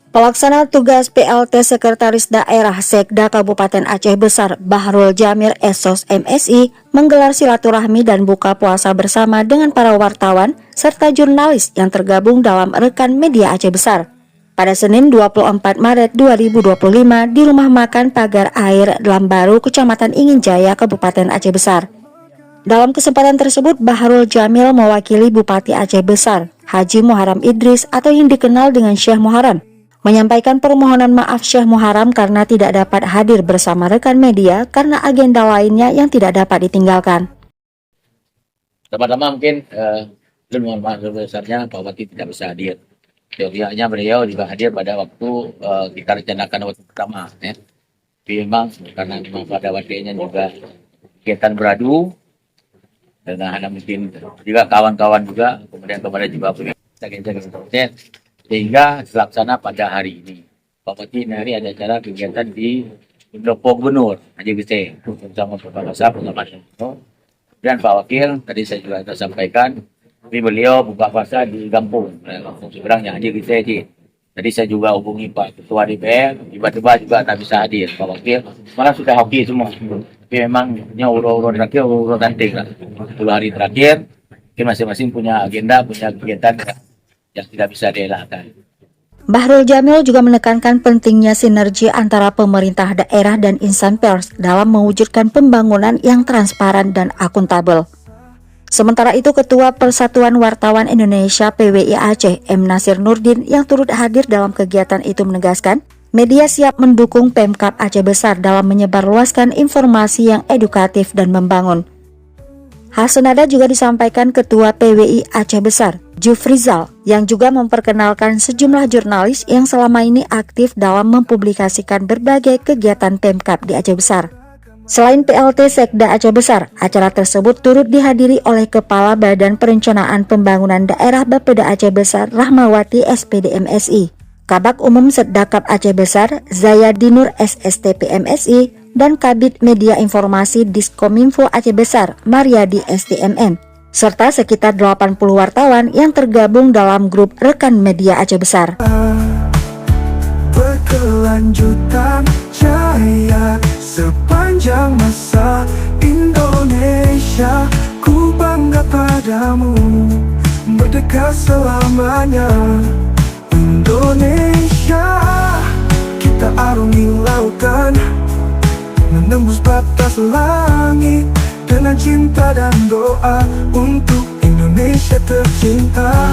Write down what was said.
Pelaksana tugas PLT Sekretaris Daerah Sekda Kabupaten Aceh Besar Bahrul Jamil SOS MSI menggelar silaturahmi dan buka puasa bersama dengan para wartawan serta jurnalis yang tergabung dalam rekan media Aceh Besar pada Senin 24 Maret 2025 di Rumah Makan Pagar Air Lambaru, Kecamatan Inginjaya, Kabupaten Aceh Besar. Dalam kesempatan tersebut, Bahrul Jamil mewakili Bupati Aceh Besar, Haji Muharram Idris atau yang dikenal dengan Syekh Muharram, menyampaikan permohonan maaf Syekh Muharram karena tidak dapat hadir bersama rekan media karena agenda lainnya yang tidak dapat ditinggalkan. Pertama mungkin mohon maaf sebesarnya Pak Bupati tidak bisa hadir. Sedianya beliau juga hadir pada waktu kita rencanakan waktu pertama, ya. Tapi memang karena pada waktunya juga kegiatan beradu dan ada mungkin juga kawan-kawan juga, kemudian kepada juga punya sehingga dilaksana pada hari ini. Pak Bupati hari ada acara kegiatan di Pendopo Gubernur Aceh Besar bersama Bapak Kasab bersama dan Pak Wakil. Tadi saya juga sudah sampaikan, tapi beliau buka puasa di kampung seberangnya Aceh Besar. Tadi saya juga hubungi Pak Ketua DPR, tiba-tiba juga tak bisa hadir Pak Wakil, malah sudah hoki semua. Tapi memangnya urut-urut terakhir, urut penting lah. 10 hari terakhir, masing-masing punya agenda, punya kegiatan yang tidak bisa dielakkan. Bahrul Jamil juga menekankan pentingnya sinergi antara pemerintah daerah dan insan pers dalam mewujudkan pembangunan yang transparan dan akuntabel. Sementara itu, Ketua Persatuan Wartawan Indonesia PWI Aceh M. Nasir Nurdin yang turut hadir dalam kegiatan itu menegaskan, media siap mendukung Pemkab Aceh Besar dalam menyebarluaskan informasi yang edukatif dan membangun. Hal senada juga disampaikan Ketua PWI Aceh Besar, Jufrizal, yang juga memperkenalkan sejumlah jurnalis yang selama ini aktif dalam mempublikasikan berbagai kegiatan Pemkab di Aceh Besar. Selain PLT Sekda Aceh Besar, acara tersebut turut dihadiri oleh Kepala Badan Perencanaan Pembangunan Daerah Bapeda Aceh Besar Rahmawati SPD MSI, Kabak Umum Seddakap Aceh Besar Zayadinur SSTP MSI, dan Kabid Media Informasi Diskominfo Aceh Besar Mariadi STMN, serta sekitar 80 wartawan yang tergabung dalam grup rekan media Aceh Besar. Berkelanjutan jaya sepanjang masa Indonesia, ku bangga padamu, merdeka selamanya. Indonesia, kita arungi lautan, menembus batas langit dengan cinta dan doa untuk Indonesia tercinta.